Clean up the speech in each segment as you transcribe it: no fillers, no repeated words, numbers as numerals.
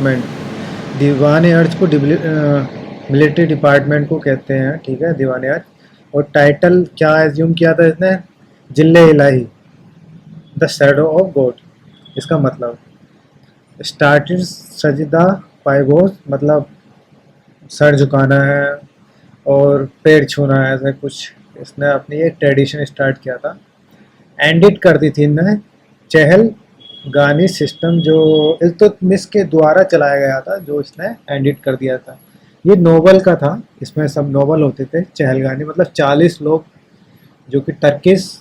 Department, दीवान अर्ज को military department को कहते हैं, ठीक है, दीवान अर्ज। और टाइटल क्या एज्यूम किया था इसने, जिल्ले इलाही, द शैडो ऑफ गॉड। इसका मतलब स्टार्टेड सजदा पाइगोस, मतलब सर झुकाना है और पैर छूना है, ऐसा कुछ इसने अपनी एक ट्रेडिशन स्टार्ट किया था। एंडिट कर दी थी इन्होंने चहल गानी सिस्टम जो इल्तुतमिश के द्वारा चलाया गया था, जो इसने एंडिट कर दिया था। ये नोबल का था, इसमें सब नोबल होते थे। चहलगानी मतलब 40 लोग जो कि टर्किश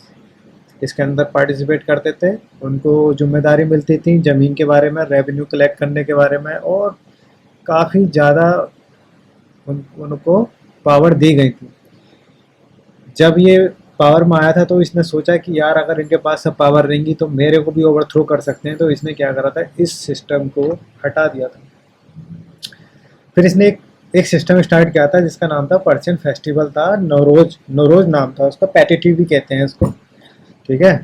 इसके अंदर पार्टिसिपेट करते थे। उनको जिम्मेदारी मिलती थी ज़मीन के बारे में, रेवेन्यू कलेक्ट करने के बारे में, और काफ़ी ज़्यादा उनको पावर दी गई थी। जब ये पावर में आया था तो इसने सोचा कि यार अगर इनके पास सब पावर रहेंगी तो मेरे को भी ओवरथ्रो कर सकते हैं, तो इसने क्या करा था, इस सिस्टम को हटा दिया था। फिर इसने एक सिस्टम स्टार्ट किया था जिसका नाम था पर्शियन फेस्टिवल था, नौरोज, नौरोज नाम था उसका, पैटिटिव भी कहते हैं इसको, ठीक है।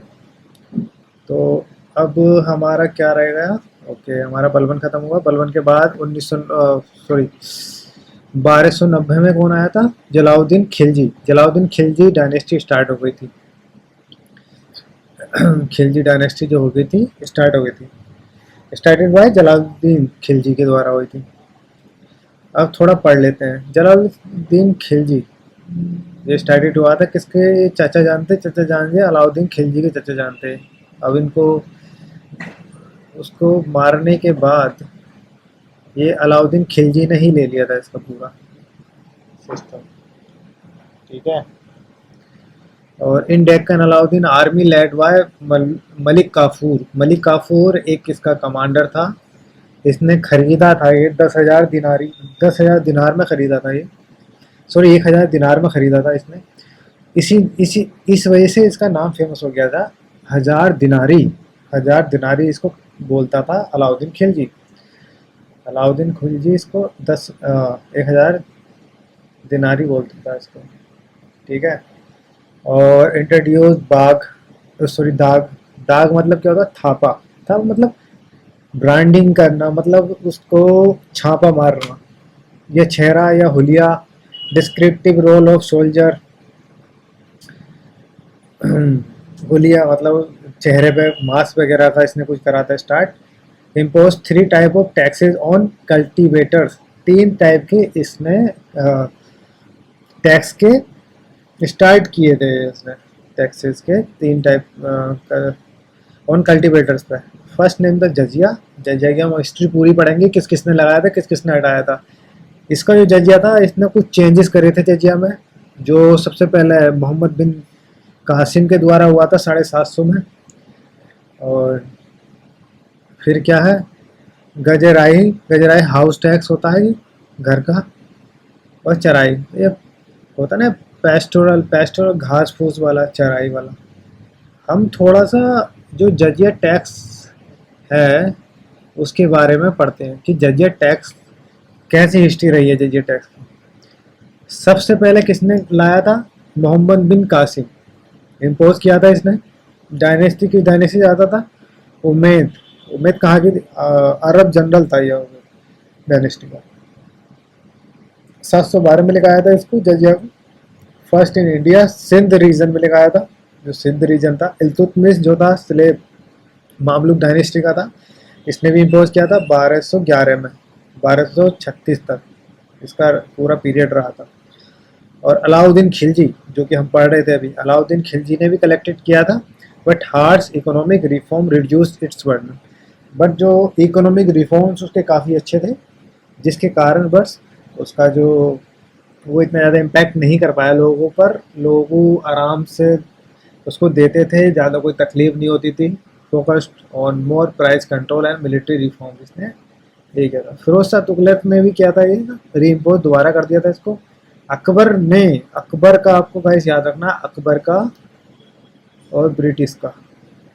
तो अब हमारा क्या रहेगा, ओके, हमारा बलबन खत्म हुआ। बलबन के बाद 1290 में कौन आया था, जलाउद्दीन खिलजी। जलाउद्दीन खिलजी डायनेस्टी स्टार्ट हो गई थी। खिलजी डायनेस्टी जो हो गई थी, स्टार्ट हो गई थी, स्टार्टेड बाय जलालुद्दीन खिलजी के द्वारा हुई थी। अब थोड़ा पढ़ लेते हैं। जलालुद्दीन खिलजी ये स्टार्टेड हुआ था किसके चाचा जानते, चाचा जानते अलाउद्दीन खिलजी के चाचा जानते। अब इनको उसको मारने के बाद ये अलाउद्दीन खिलजी ने ही ले लिया था इसका पूरा सिस्टम, ठीक है। और in Deccan Alauddin army led by Malik Kafur. Malik Kafur एक इसका कमांडर था। इसने खरीदा था ये 10,000 दिनारी, 10,000 दिनार में खरीदा था ये, सॉरी 1,000 दिनार में खरीदा था इसने। इस वजह से इसका नाम फेमस हो गया था, हजार दिनारी। हजार दिनारी इसको बोलता था अलाउद्दीन खिलजी। अलाउद्दीन खिलजी इसको 1,000 दिनारी बोलता था इसको, ठीक है। और इंट्रोड्यूस बाग, सॉरी दाग। दाग मतलब क्या होता है, थापा। था मतलब ब्रांडिंग करना, मतलब उसको छापा मारना। या चेहरा या हुलिया, डिस्क्रिप्टिव रोल ऑफ सोल्जर। हुलिया मतलब चेहरे पे मास्क वगैरह का इसने कुछ करा था start. Impose 3 type of taxes on cultivators. 3 type के इसने टैक्स के स्टार्ट किए थे इसने, टैक्सेस के 3 टाइप ऑन कल्टीवेटर्स पे। फर्स्ट नेम था जजिया। जजिया की हम हिस्ट्री पूरी पढ़ेंगे, किस किसने लगाया था, किस किसने हटाया था। इसका जो जजिया था, इसने कुछ चेंजेस करे थे जजिया में। जो सबसे पहले मोहम्मद बिन कासिम के द्वारा हुआ था 750 में। और फिर क्या है, गजराई। गजराई हाउस टैक्स होता है ये, घर का। और चराई, ये होता ना पेस्टोरल, पेस्टोरल घास फूस वाला, चराई वाला। हम थोड़ा सा जो जजिया टैक्स है उसके बारे में पढ़ते हैं कि जजिया टैक्स कैसी हिस्ट्री रही है जजिया टैक्स की। सबसे पहले किसने लाया था, मोहम्मद बिन कासिम इम्पोज किया था इसने। डायनेस्टी की डायनेस्टी आता था उमेद। उमेद कहाँ की थी, अरब जनरल था यह डायनेस्टी का। 712 में लिखाया था इसको जजिया को। First in India, Sindh region में लिखाया था। जो सिंध रीजन था, इल्तुतमिश जो था स्लेब मामलुक डायनेस्टी का था, इसने भी इम्पोज किया था 1211 में, 1236 तक इसका पूरा पीरियड रहा था। और अलाउद्दीन खिलजी जो कि हम पढ़ रहे थे अभी, अलाउद्दीन खिलजी ने भी कलेक्टेड किया था। But harsh economic reform reduce it's burden. But जो इकोनॉमिक रिफॉर्म्स उसके काफ़ी अच्छे थे, जिसके कारण बस उसका जो वो इतना ज़्यादा इम्पैक्ट नहीं कर पाया लोगों पर। लोगों आराम से उसको देते थे, ज़्यादा कोई तकलीफ नहीं होती थी। Focused on more price control and military reform इसने ये किया था। फिरोज शाह तुगलक ने भी किया था ये, रीइम्पोज दोबारा कर दिया था इसको। अकबर ने, अकबर का आपको गाइस याद रखना, अकबर का और ब्रिटिश का,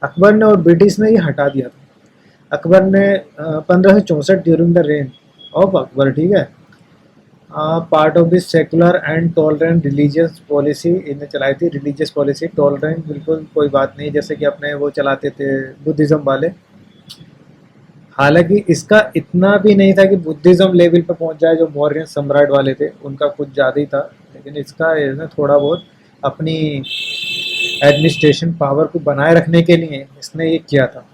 अकबर ने और ब्रिटिश ने ये हटा दिया था। अकबर ने 1564 during the reign of Akbar, ठीक है, part of this secular and tolerant religious policy इन्हें चलाई थी। रिलीजियस पॉलिसी टॉलरेंट बिल्कुल कोई बात नहीं, जैसे कि अपने वो चलाते थे बुद्धिज़्म वाले। हालांकि इसका इतना भी नहीं था कि बुद्धिज्म लेवल पे पहुंच जाए, जो मौर्य सम्राट वाले थे उनका कुछ ज़्यादा ही था, लेकिन इसका इसने थोड़ा बहुत अपनी एडमिनिस्ट्रेशन पावर को बनाए रखने के लिए इसने ये किया था।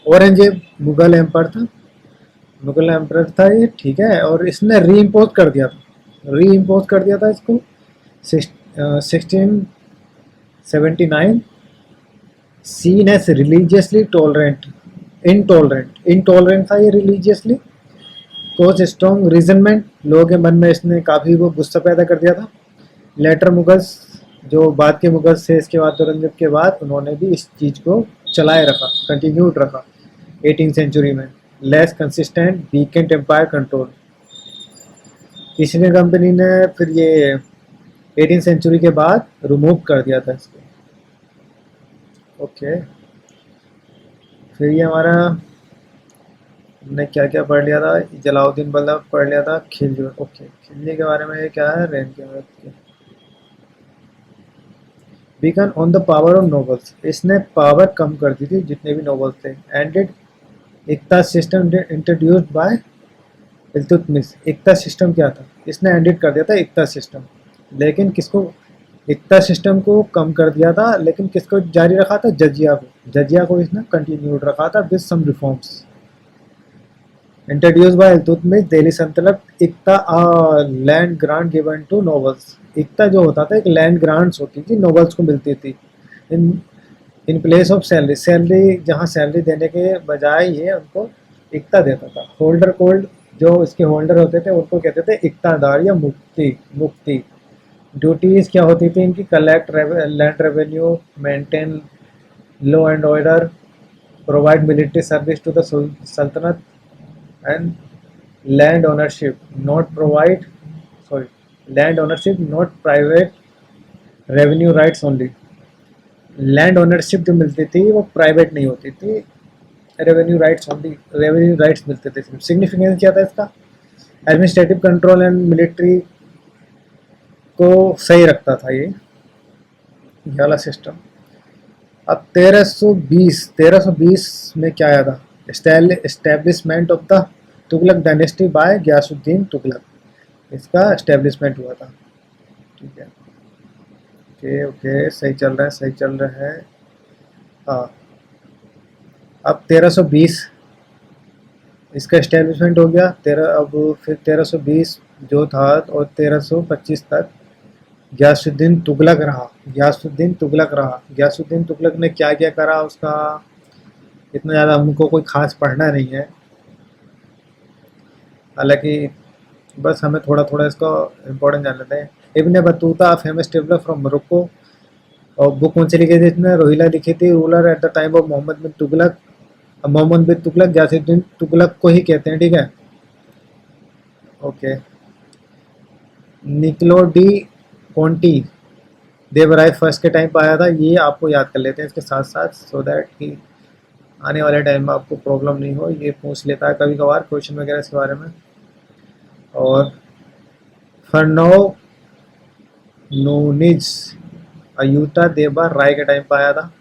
औरंगजेब मुगल एम्पर था, मुगल एम्पर था ये, ठीक है, और इसने री इम्पोज कर दिया था, री इम्पोज कर दिया था इसको 1679, seen as religiously tolerant, intolerant था ये रिलीजियसली, कोज स्ट्रॉन्ग रीजनमेंट, लोगों के मन में इसने काफ़ी वो गुस्सा पैदा कर दिया था। लेटर मुगल्स, जो बाद के मुगल्स थे इसके बाद औरंगजेब के बाद, उन्होंने भी इस चीज़ को चलाए रखा, कंटिन्यूड रखा 18th सेंचुरी में। Less consistent weakened empire control, East Indian Company ने फिर ये 18th सेंचुरी के बाद रिमूव कर दिया था इसको। ओके, फिर ये हमारा हमने क्या क्या पढ़ लिया था, जलाउद्दीन बल्लभ पढ़ लिया था, खिलजी। ओके, खिलजी के बारे में ये क्या है, रेन के beacon on the power of nobles, इसने पावर कम कर दी थी जितने भी नोबल्स थे। Ended iqta system introduced by Iltutmish, इक्ता सिस्टम क्या था, इसने एंडेड कर दिया था इक्ता सिस्टम, लेकिन किसको, इक्ता सिस्टम को कम कर दिया था, लेकिन किसको जारी रखा था, जजिया को, जजिया को इसने कंटिन्यूड रखा था with some reforms. Introduce by Iltutmish Delhi Sultanate iqta land grant given to nobles, इक्ता जो होता था एक लैंड ग्रांट्स होती थी, नोबल्स को मिलती थी in in place of salary, salary जहाँ सैलरी देने के बजाय ये उनको इक्ता देता था। होल्डर कोल्ड, जो इसके होल्डर होते थे उनको कहते थे इक्तादार या मुक्ति, मुक्ति। ड्यूटीज क्या होती थी इनकी, collect land revenue, maintain law and order, provide military service to the सल्तनत, and land ownership not provide, sorry, land ownership not private revenue rights only. Land ownership जो मिलती थी वो प्राइवेट नहीं होती थी, revenue rights only, revenue rights मिलते थे। सिग्निफिकेंस क्या था इसका, एडमिनिस्ट्रेटिव कंट्रोल एंड मिलिट्री को सही रखता था ये वाला सिस्टम। अब 1320 में क्या आया था, establishment of the Tughlaq dynasty by Ghiyasuddin Tughlaq, इसका एस्टेब्लिशमेंट हुआ था, ठीक है। ओके ओके, सही चल रहा है, सही चल रहा है। हाँ, अब 1320 इसका एस्टेब्लिशमेंट हो गया, अब फिर 1320 जो था और 1325 तक गयासुद्दीन तुगलक रहा, गयासुद्दीन तुगलक रहा। गयासुद्दीन तुगलक ने क्या क्या करा, उसका इतना ज़्यादा हमको कोई खास पढ़ना नहीं है, हालांकि बस हमें थोड़ा थोड़ा इसका इम्पोर्टेंट जान लेते हैं। Ibn Battuta, famous traveller from Morocco, और बुक कौन सी लिखी थी इसने, रोहिला लिखी थी। Ruler at the time of Mohammad bin Tughlaq, Mohammad bin Tughlaq Ghiyasuddin Tughlaq को ही कहते हैं, ठीक है। ओके, निकलो डी कॉन्टी देवराय फर्स्ट के टाइम पर आया था, ये आपको याद कर लेते हैं इसके साथ साथ, सो दैट कि आने वाले टाइम में आपको प्रॉब्लम नहीं हो। ये पूछ लेता है कभी कभार क्वेश्चन वगैरह इसके बारे में। और फरनौ नूनिज अयूता देवबा राय के टाइम पर आया था।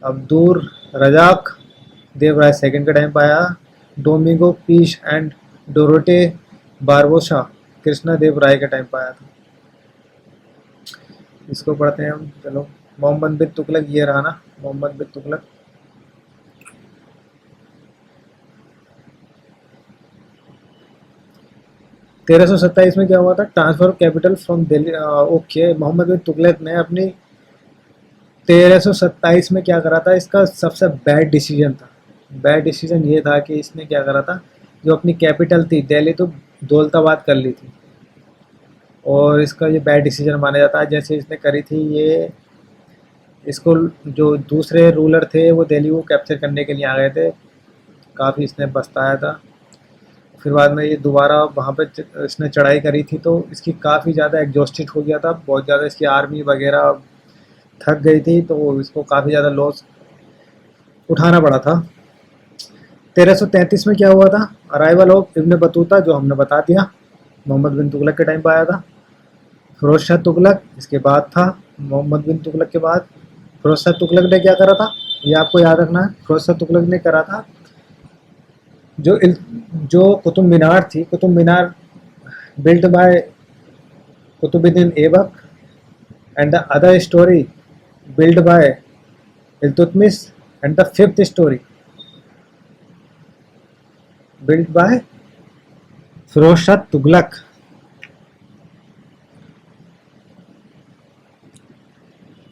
अब्दुल रजाक देवराय सेकंड के टाइम पर आया। डोमिंगो पीश एंड डोरोटे बारबोसा कृष्णा देव राय के टाइम पर आया था। इसको पढ़ते हैं हम, चलो। मोहम्मद बिन तुगलक, ये रहा ना मोहम्मद बिन तुगलक। तेरह सौ सत्ताईस में क्या हुआ था, transfer of capital from Delhi. Okay, Mohammad bin Tughlaq ने अपनी 1327 में क्या करा था, इसका सबसे बैड डिसीजन था। बैड डिसीजन ये था कि इसने क्या करा था, जो अपनी कैपिटल थी दिल्ली तो दौलताबाद कर ली थी, और इसका ये बैड डिसीजन माना जाता है। जैसे इसने करी थी ये, इसको जो दूसरे रूलर थे वो दिल्ली को कैप्चर करने के लिए आ गए थे, काफ़ी इसने बचताया था। फिर बाद में ये दोबारा वहाँ पे इसने चढ़ाई करी थी, तो इसकी काफ़ी ज़्यादा एग्जॉस्टेड हो गया था, बहुत ज़्यादा इसकी आर्मी वगैरह थक गई थी, तो इसको काफ़ी ज़्यादा लॉस उठाना पड़ा था। 1333 में क्या हुआ था, अराइवल ऑफ इब्न बतूता, जो हमने बता दिया, मोहम्मद बिन तुगलक के टाइम पर आया था। फिरोज शाह तुगलक इसके बाद था, मोहम्मद बिन तुगलक के बाद। फिरोज शाह तुगलक ने क्या करा था, ये आपको याद रखना है। फिरोज शाह तुगलक ने करा था जो कुतुब मीनार थी, Qutub Minar built by Qutbuddin Aibak, and the other story built by Iltutmish, and the fifth story built by Firoz Shah Tughlaq.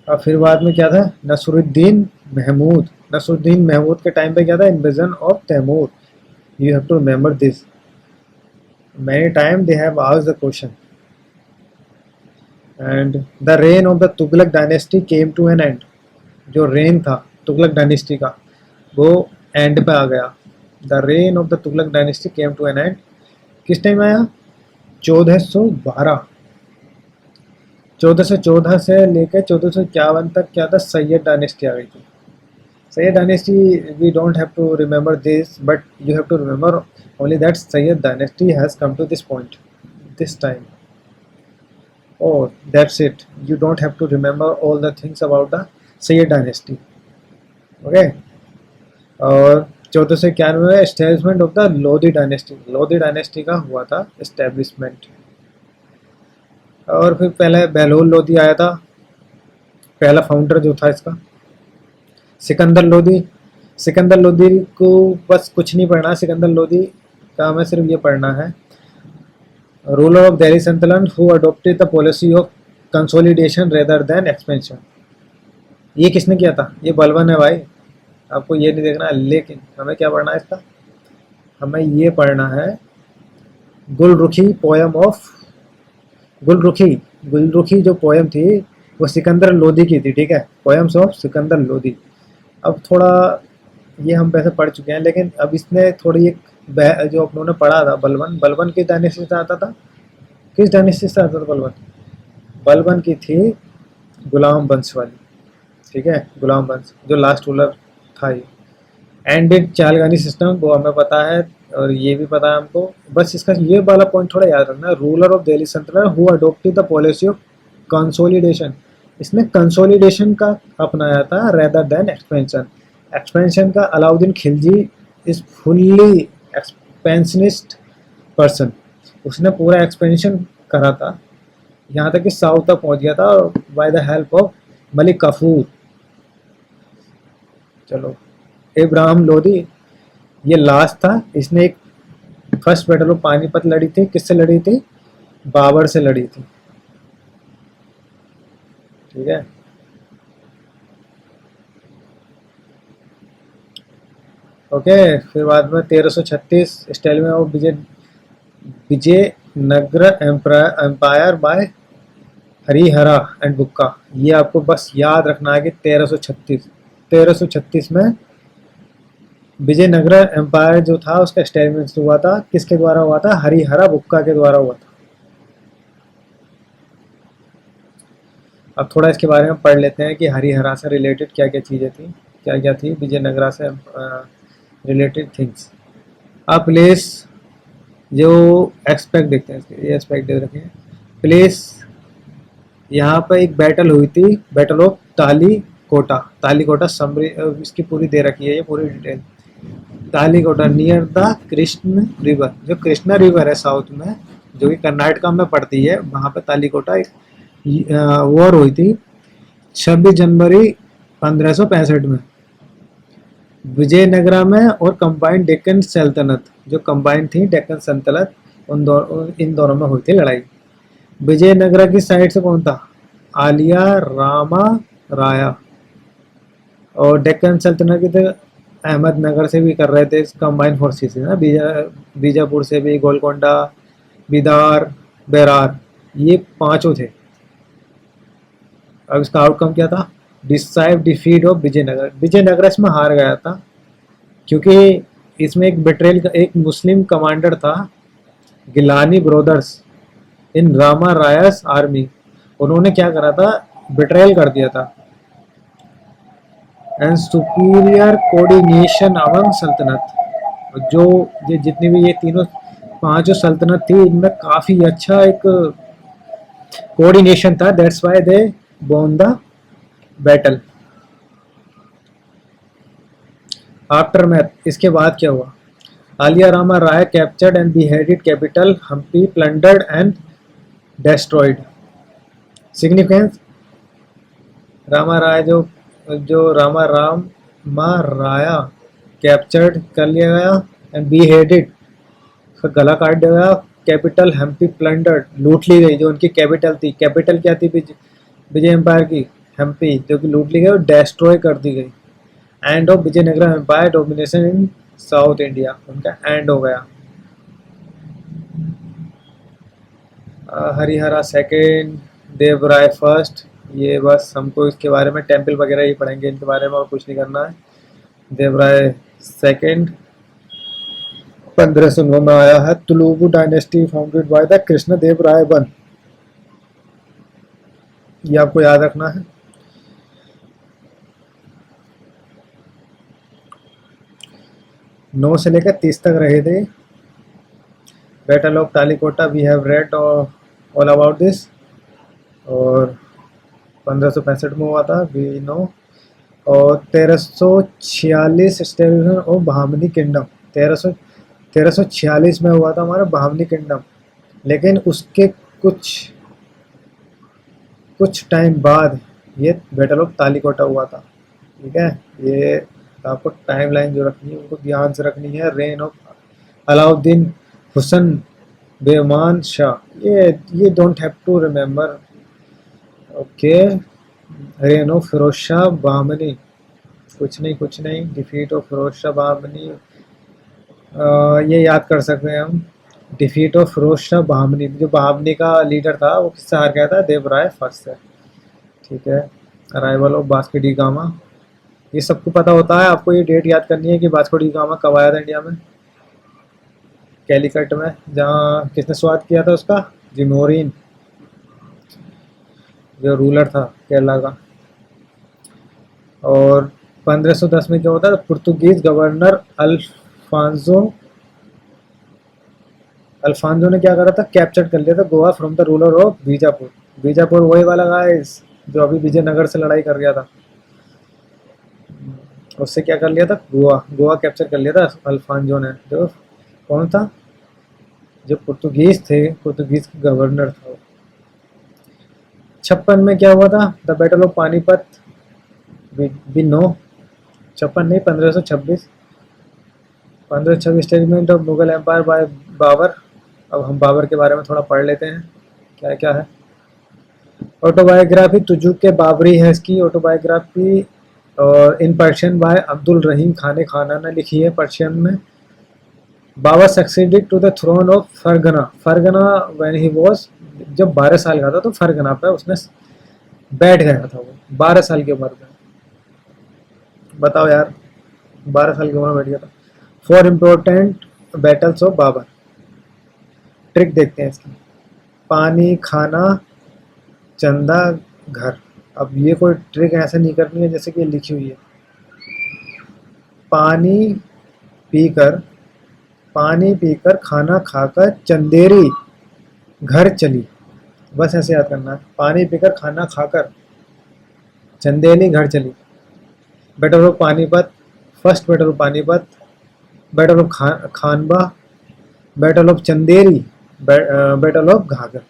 और फिर बाद में क्या था, नसरुद्दीन महमूद। नसरुद्दीन महमूद के टाइम पे क्या था, invasion of Timur. You have to remember this, many time they have asked the question। and the reign of the Tughlaq dynasty came to an end। जो रेन था तुगलक डायनेस्टी का वो एंड पे आ गया। The reign of the Tughlaq dynasty came to an end किस time आया, 1412। 1414 से लेकर 1451 तक क्या था, सैयद डायनेस्टी आ गई थी। Sayyid dynasty we don't have to remember this, but you have to remember only that Sayyid dynasty has come to this point this time. Oh, that's it. You don't have to remember all the things about the Sayyid dynasty. Okay. और 1491 में establishment of the Lodhi dynasty. Lodhi dynasty का हुआ था establishment. और फिर पहले बहलोल लोधी आया था, पहला फाउंडर जो था इसका। सिकंदर लोधी। सिकंदर लोधी को बस कुछ नहीं पढ़ना, सिकंदर लोधी का हमें सिर्फ ये पढ़ना है, रूलर ऑफ दिल्ली सल्तनत who adopted the policy of consolidation rather than expansion. ये किसने किया था, ये बलबन है भाई, आपको ये नहीं देखना। लेकिन हमें क्या पढ़ना है इसका, हमें ये पढ़ना है गुलरुखी पोयम ऑफ गुलरुखी। गुलरुखी जो पोयम थी वो सिकंदर लोधी की थी, ठीक है, पोयम्स ऑफ सिकंदर लोधी। अब थोड़ा ये हम वैसे पढ़ चुके हैं, लेकिन अब इसने थोड़ी एक जो अपनों पढ़ा था, बलबन। बलबन किस डायनेस्टी से आता था, किस डायनेस्टी से आता था बलबन? बलबन की थी गुलाम वंश वाली, ठीक है, गुलाम वंश जो लास्ट रूलर था ये। एंडेड चालगानी सिस्टम वो हमें पता है, और ये भी पता है हमको। बस इसका ये वाला पॉइंट थोड़ा याद रखना, रूलर ऑफ दिल्ली सल्तनत who adopted the policy of consolidation. इसने कंसोलिडेशन का अपनाया था रेदर देन एक्सपेंशन। एक्सपेंशन का Alauddin Khilji is fully expansionist person, उसने पूरा एक्सपेंशन करा था, यहाँ तक कि साउथ तक पहुँच गया था by the help of Malik Kafur. चलो, इब्राहिम लोधी ये लास्ट था, इसने एक फर्स्ट बैटल ऑफ पानीपत लड़ी थी, किससे लड़ी थी, बाबर से लड़ी थी, ठीक है। ओके, फिर बाद में 1336 style of Vijayanagar empire by Harihara and Bukka. ये आपको बस याद रखना है कि 1336 में विजयनगर एम्पायर जो था उसका एस्टेब्लिशमेंट हुआ था, किसके द्वारा हुआ था, हरिहरा बुक्का के द्वारा हुआ था। अब थोड़ा इसके बारे में पढ़ लेते हैं कि हरिहरा से रिलेटेड क्या क्या चीज़ें थी, क्या क्या थी विजयनगरा से रिलेटेड थिंग्स। अब प्लेस जो एक्सपेक्ट देखते हैं, ये एक्सपेक्ट दे रखे हैं। प्लेस यहाँ पर एक बैटल हुई थी, battle of Talikota. Talikota summary इसकी पूरी दे रखी है, ये पूरी detail. Talikota near the Krishna river, जो कृष्णा रिवर है साउथ में, जो कि कर्नाटका में पड़ती है, वहाँ पे तालीकोटा एक वॉर हुई थी 26 जनवरी 1565 में विजयनगरा में और कंबाइंड डेक्कन सल्तनत, जो कंबाइंड थी डेक्कन सल्तनत, इन दोनों में हुई थी लड़ाई। विजयनगरा की साइड से कौन था, आलिया रामा राया, और डेक्कन सल्तनत की तो अहमदनगर से भी कर रहे थे कंबाइंड फोर्सेस ना, बीजापुर से भी, गोलकोंडा, बिदार, बेरार, ये पांचों थे। अब इसका आउटकम क्या था, decide defeat of Vijayanagar. Vijayanagar इसमें हार गया था क्योंकि इसमें एक बिट्रेल का एक मुस्लिम कमांडर था, Gilani brothers in Rama Raya's army. उन्होंने क्या करा था, बिट्रेल कर दिया था। एंड सुपीरियर कोऑर्डिनेशन अमंग सल्तनत, जो ये जितनी भी ये तीनों पांचों सल्तनत थी, इनमें काफी अच्छा एक कोऑर्डिनेशन था, that's why they won the battle। After math, इसके बाद क्या हुआ, Alia Rama Rai captured and beheaded capital Hampi, plundered and destroyed. Significance: Rama राय जो जो रामा राम मा राया कैप्चर्ड कर लिया गया एंड बीहेडेड, उसका गला काट दिया गया। कैपिटल हम्पी प्लंडर्ड, लूट ली गई जो उनकी कैपिटल थी। कैपिटल क्या थी विजय एम्पायर की? हम्पी, जो कि लूट ली गई और डेस्ट्रॉय कर दी गई। End of Vijayanagaram empire domination in South India, उनका एंड हो गया। Harihara second, Devaraya first. ये बस हमको इसके बारे में टेम्पल वगैरह ही पढ़ेंगे इनके बारे में, और कुछ नहीं करना है। देवराय सेकेंड 1509 में आया है। Tuluva dynasty founded by the Krishna Deva Raya one, ये आपको याद रखना है। नौ से लेकर 30 तक रहे थे। Battle of Talikota we have read all about this, और 1565 में हुआ था, वी नो। और 1346 एस्टेब्लिशमेंट ऑफ बहामनी किंगडम, 1346 में हुआ था हमारा बहामनी किंगडम। लेकिन उसके कुछ टाइम बाद ये बैटल ऑफ तालीकोटा हुआ था। ठीक है, ये आपको टाइम लाइन जो रखनी है उनको ध्यान से रखनी है। रेन ऑफ अलाउद्दीन हुसन बेमान शाह, ये don't have to remember. Okay, reign of Firoz Shah Bahmani, कुछ नहीं। डिफीट ऑफ फिरोज शाह बहामनी, ये याद कर सकते हैं हम। डिफीट ऑफ फिरोज शाह बहामनी, जो बहामनी का लीडर था वो किससे हार गया था? देवराय फर्स्ट से। ठीक है, arrival of Vasco D gamma, ये सबको पता होता है। आपको ये डेट याद करनी है कि वास्को डी गामा कब आया था इंडिया में। कैलिकट में, जहाँ किसने स्वाद किया था उसका? जिमोरिन, जो रूलर था केरला का। और 1510 में क्या होता है? पुर्तगीज गवर्नर अल्फांजो ने क्या करा था? कैप्चर कर लिया था Goa from the ruler of Bijapur. Bijapur वही वाला गाइस जो अभी विजयनगर से लड़ाई कर गया था, उससे क्या कर लिया था? गोवा कैप्चर कर लिया था अल्फांजो ने। जो कौन था? जो पुर्तगीज थे, पुर्तगीज के गवर्नर था। 56 में क्या हुआ था? The battle of Panipat, we know. 56 नहीं, 1526। 1526 statement of Mughal empire by Babur. अब हम बाबर के बारे में थोड़ा पढ़ लेते हैं, क्या क्या है। ऑटोबायोग्राफी तुजुक के बाबरी है इसकी ऑटोबायोग्राफी, और in Persian by Abdul Rahim Khane Khana ने लिखी है पर्शियन में। Babur succeeded to the throne of Fergana when he was, जब 12 साल का था तो फरगना पे उसने बैठ गया था। वो 12 साल की उम्र में, बताओ यार, 12 साल की उम्र में बैठ गया था। Four important battles of Babur, trick देखते हैं इसकी। पानी, खाना, चंदा, घर। अब ये कोई ट्रिक ऐसे नहीं करनी है जैसे कि लिखी हुई है। पानी पीकर खाना खाकर चंदेरी घर चली, बस ऐसे याद करना है। पानी पीकर खाना खाकर चंदेली घर चली। Battle of Panipat, first battle of Panipat, battle of Khanwa, battle of Chanderi, battle of Ghaghra.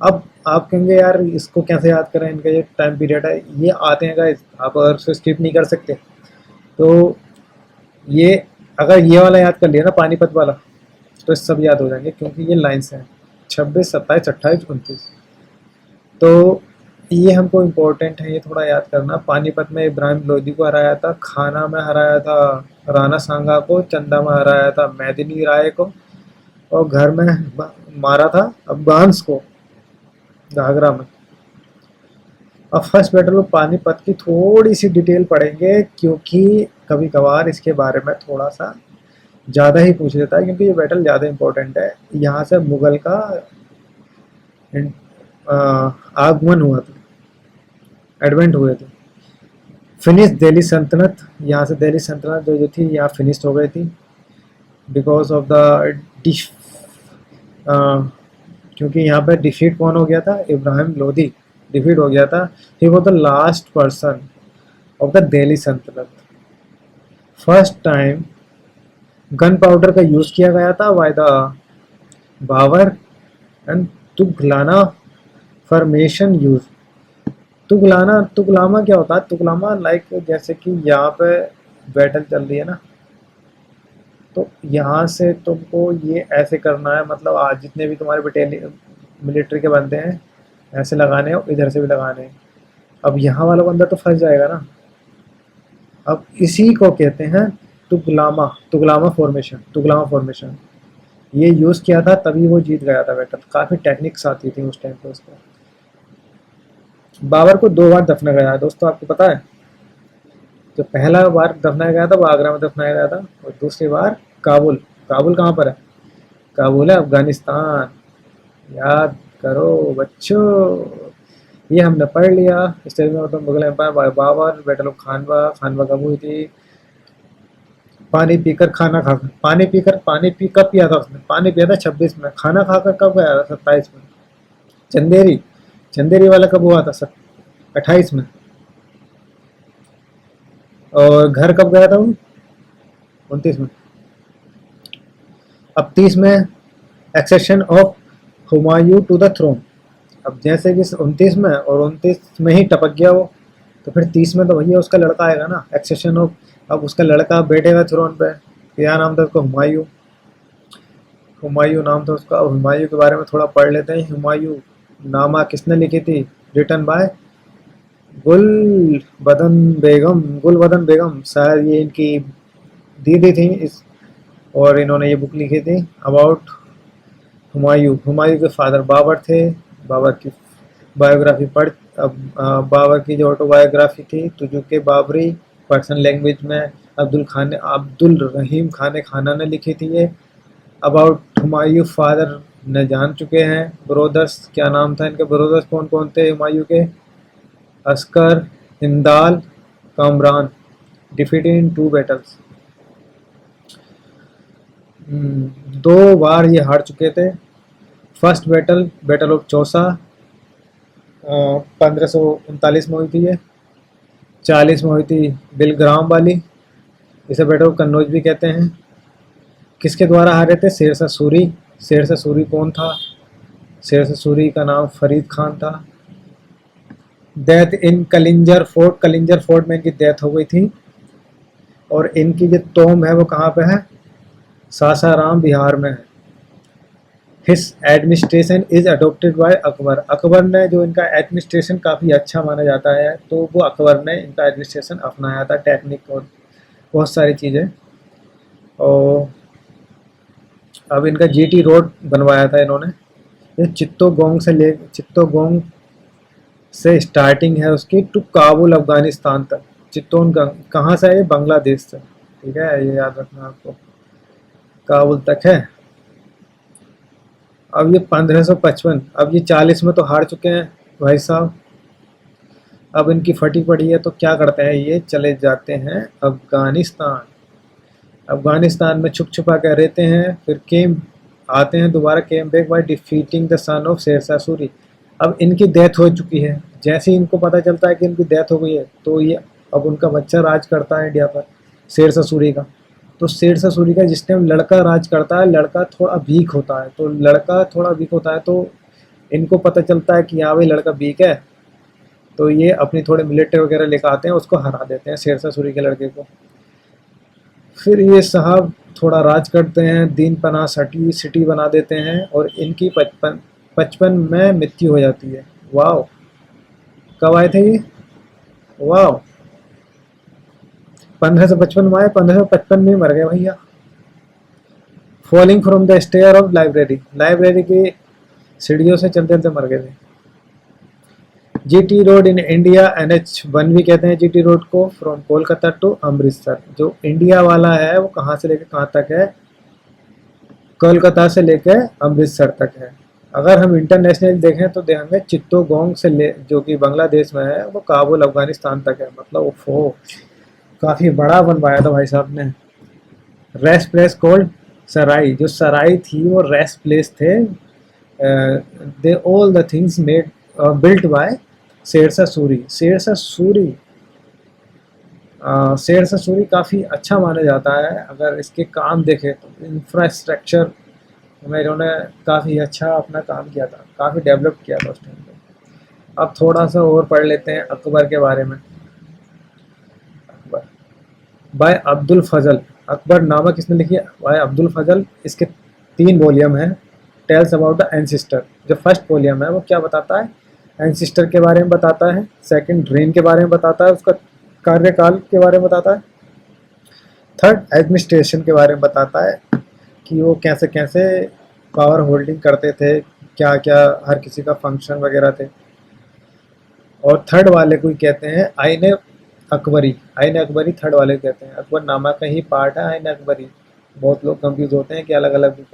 अब आप कहेंगे यार इसको कैसे याद करें, इनका ये टाइम पीरियड है, ये आते हैं गाइस, आप अगर उसको स्किप नहीं कर सकते तो ये, अगर ये वाला याद कर लिया ना पानीपत वाला, तो सब याद हो जाएंगे क्योंकि ये लाइन्स हैं 26, 27, 28, 29। तो ये हमको इम्पोर्टेंट है, ये थोड़ा याद करना। पानीपत में इब्राहिम लोदी को हराया था, खाना में हराया था राणा सांगा को, चंदा में हराया था मैदिनी राय को, और घर में मारा था अफगान्स को घाघरा में। अब फर्स्ट बैटल ऑफ पानीपत की थोड़ी सी डिटेल पढ़ेंगे क्योंकि कभी कभार इसके बारे में थोड़ा सा ज़्यादा ही पूछ लेता है, क्योंकि ये बैटल ज़्यादा इम्पोर्टेंट है। यहाँ से मुगल का आगमन हुआ था, एडवेंट हुए थे। फिनिश दिल्ली सल्तनत, यहाँ से दिल्ली सल्तनत जो थी यहाँ फिनिश हो गई थी बिकॉज ऑफ द क्योंकि यहाँ पे डिफीट कौन हो गया था? इब्राहिम लोदी डिफीट हो गया था। He was the last person of the Delhi सल्तनत। फर्स्ट टाइम गन पाउडर का यूज किया गया था बाय द बाबर एंड तुगलाना फॉर्मेशन यूज। तुगलामा क्या होता है? तुगलामा लाइक जैसे कि यहाँ पे बैटल चल रही है ना, तो यहाँ से तुमको ये ऐसे करना है, मतलब आज जितने भी तुम्हारे बटालियन मिलिट्री के बंदे हैं ऐसे लगाने हैं, इधर से भी लगाने हैं। अब यहाँ वाला बंदा तो फंस जाएगा ना। अब इसी को कहते हैं तुगलामा फॉर्मेशन। ये यूज किया था तभी वो जीत गया था बैटल। काफी टेक्निक्स आती थी उस टाइम पे उसको। बाबर को 2 बार दफना गया है दोस्तों, आपको पता है? जो पहला बार दफनाया गया था वो आगरा में दफनाया गया था, और दूसरी बार काबुल। काबुल कहाँ पर है? काबुल है अफगानिस्तान। याद करो बच्चों, ये हमने पढ़ लिया। स्टेज में मतलब Mughal empire by Babur, battle of Khanwa. Khanwa कब हुई थी? पानी पीकर खाना खाकर, पानी पी कब पिया था उसने? पानी पिया था 26 में। खाना खाकर कब गया था? 27 में। चंदेरी, चंदेरी वाला कब हुआ था? 28 में। और घर कब गया था वो? 29 में। अब 30 में accession of Humayun to the throne. अब जैसे कि 29 में और 29 में ही टपक गया वो, तो फिर 30 में तो भैया उसका लड़का आएगा ना, एक्सेशन ऑफ। अब उसका लड़का बैठेगा थ्रोन पे। क्या नाम था उसका? हुमायूं। हुमायूं नाम था उसका। और हुमायूं के बारे में थोड़ा पढ़ लेते हैं। हुमायूं नामा किसने लिखी थी? रिटन बाय गुल बदन बेगम। शायद ये इनकी दीदी थी इस, और इन्होंने ये बुक लिखी थी अबाउट हुमायूं। हुमायूं के फादर बाबर थे। बाबर की बायोग्राफी पढ़। अब बाबर की जो ऑटोबायोग्राफी थी तुजुके बाबरी, पर्शियन लैंग्वेज में अब्दुल रहीम खान खाना ने लिखी थी ये। अबाउट हुमायूं फादर न जान चुके हैं। ब्रोदर्स, क्या नाम था इनके? ब्रोदर्स कौन कौन थे हुमायूं के? अस्कर, हिंदाल, कामरान। डिफीटेड इन 2 बैटल्स। 2 बार ये हार चुके थे। First battle, battle of Chausa, 1539 में हुई थी ये। 40 में हुई थी बिलग्राम वाली, इसे बैटल ऑफ कन्नौज भी कहते हैं। किसके द्वारा हारे थे? शेरशाह सूरी। शेरशाह सूरी कौन था? शेरशाह सूरी का नाम फरीद खान था। Death in Kalinjar fort. Kalinjar fort में इनकी डेथ हो गई थी। और इनकी जो टॉम्ब है वो कहाँ पे है? सासाराम बिहार में है। His administration is adopted by Akbar. Akbar ने जो इनका एडमिनिस्ट्रेशन काफ़ी अच्छा माना जाता है, तो वो अकबर ने इनका एडमिनिस्ट्रेशन अपनाया था, टेक्निक और बहुत सारी चीज़ें। और अब इनका जीटी रोड बनवाया था इन्होंने। ये चित्तोगोंग से स्टार्टिंग है उसकी टू काबुल अफगानिस्तान तक। चित्तौन कहाँ से है? ये बांग्लादेश से। ठीक है, ये याद रखना आपको। काबुल तक है। अब ये 1555, अब ये 40 में तो हार चुके हैं भाई साहब। अब इनकी फटी पड़ी है, तो क्या करते हैं ये? चले जाते हैं अफगानिस्तान। अफगानिस्तान में छुप छुपा कर रहते हैं, फिर केम आते हैं दोबारा, came back by defeating the son of Sher Shah Suri. अब इनकी डेथ हो चुकी है। जैसे ही इनको पता चलता है कि इनकी डेथ हो गई है, तो ये अब उनका बच्चा राज करता है इंडिया पर, शेरशाह सूरी का। तो शेरशाह सूरी का जिस टाइम लड़का राज करता है, लड़का थोड़ा वीक होता है, तो इनको पता चलता है कि हाँ भाई लड़का वीक है, तो ये अपनी थोड़े मिलिट्री वगैरह लेकर आते हैं, उसको हरा देते हैं शेरशाह सूरी के लड़के को। फिर ये साहब थोड़ा राज करते हैं, दीन पनाह सिटी बना देते हैं, और इनकी 55 में मृत्यु हो जाती है। वाह, कब आए थे ये? वाह, 1555 में आए, 1555 में मर गए भैया। Falling from the stair of library. Library की सीढ़ियों से चलते चलते मर गए थे। GT road in India, NH1 भी कहते हैं जीटी रोड को, फ्रॉम कोलकाता टू अमृतसर। जो इंडिया वाला है वो कहाँ से लेकर कहाँ तक है? कोलकाता से लेकर अमृतसर तक है। अगर हम इंटरनेशनल देखें तो देखेंगे चित्तोगोंग से ले, जो कि बांग्लादेश में है, वो काबुल अफगानिस्तान तक है। मतलब ओफो, काफ़ी बड़ा बनवाया था भाई साहब ने। Rest place called sarai. जो सराई थी वो रेस्ट प्लेस थे। They all the things made built by Sher Shah Suri. Sher Shah Suri Sher Shah Suri काफ़ी अच्छा माना जाता है। अगर इसके काम देखें तो इंफ्रास्ट्रक्चर में इन्होंने काफ़ी अच्छा अपना काम किया था, काफ़ी डेवलप किया था उस टाइम पे। अब थोड़ा सा और पढ़ लेते हैं अकबर के बारे में। अकबर बाय अब्दुल फजल, अकबर नामा किसने लिखी है? बाय अब्दुल फजल। इसके 3 वॉल्यूम हैं। टेल्स अबाउट द एंसिस्टर, जो फर्स्ट वॉल्यूम है वो क्या बताता है? एंसिस्टर के बारे में बताता है। सेकंड रेन के बारे में बताता है, उसका कार्यकाल के बारे में बताता है। थर्ड एडमिनिस्ट्रेशन के बारे में बताता है कि वो कैसे कैसे पावर होल्डिंग करते थे, क्या क्या हर किसी का फंक्शन वगैरह थे। और थर्ड वाले को ही कहते हैं आईने अकबरी। आईन अकबरी थर्ड वाले को कहते हैं। अकबर नामा का ही पार्ट है आईन अकबरी। बहुत लोग कंफ्यूज होते हैं कि अलग अलग।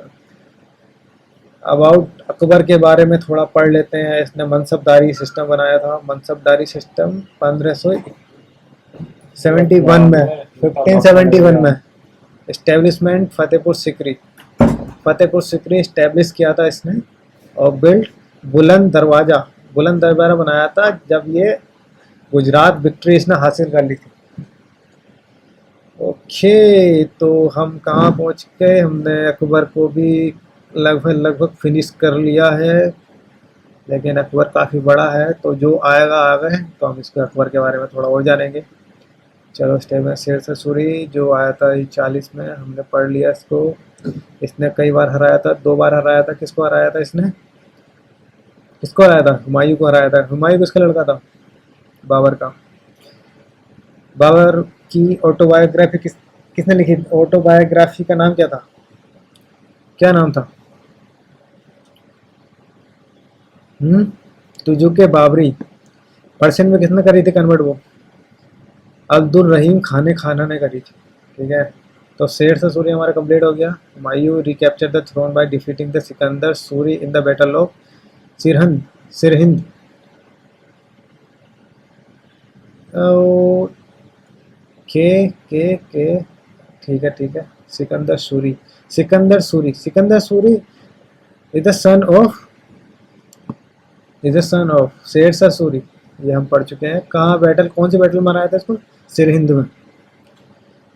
अबाउट अकबर के बारे में थोड़ा पढ़ लेते हैं। इसने मनसबदारी सिस्टम बनाया था। मनसबदारी सिस्टम 1571 में, 1571 में। इस्टेब्लिशमेंट फतेहपुर सिकरी, फतेहपुर सिकरी इस्टेब्लिश किया था इसने। और बिल्ड बुलंद दरवाज़ा, बुलंद दरवाज़ा बनाया था जब ये गुजरात विक्ट्री इसने हासिल कर ली थी। ओके, तो हम कहाँ पहुँच गए? हमने अकबर को भी लगभग लगभग फिनिश कर लिया है, लेकिन अकबर काफ़ी बड़ा है, तो जो आएगा आगे तो हम इसके अकबर के बारे में थोड़ा और जानेंगे। चलो स्टेप में शेर शाह सूरी जो आया था 40 में, हमने पढ़ लिया इसको। इसने कई बार हराया था, 2 बार हराया था। किसको हराया था इसने? किसको हराया था? हुमायूं को हराया था। हुमायूं किसका लड़का था? बाबर का। बाबर की ऑटोबायोग्राफी किसने लिखी? ऑटोबायोग्राफी का नाम क्या था? क्या नाम था? तुजुके बाबरी। पर्शियन में किसने करी थी कन्वर्ट वो? अब्दुल रहीम खाने खाना ने करी थी। ठीक है, तो शेर शाह सूरी हमारा कंप्लीट हो गया। Humayun recapture the throne by defeating the Sikandar Suri in the battle of Sirhind. Sirhind. के ठीक है ठीक है। Sikandar Suri, Sikandar Suri, Sikandar Suri is the son of, is the son of Sher Shah Suri. ये हम पढ़ चुके हैं। कहाँ बैटल, कौन सी बैटल मनाया था इसको? सिरहिंद में।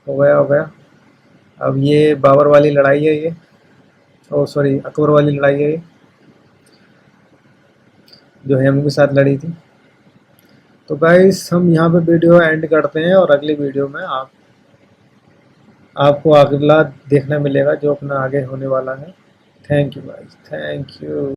हो गया हो गया। अब ये बाबर वाली लड़ाई है ये, ओ सॉरी अकबर वाली लड़ाई है ये, जो हेमू के साथ लड़ी थी। तो गाइस हम यहाँ पे वीडियो एंड करते हैं और अगली वीडियो में आपको अगला देखने मिलेगा जो अपना आगे होने वाला है। Thank you guys, thank you.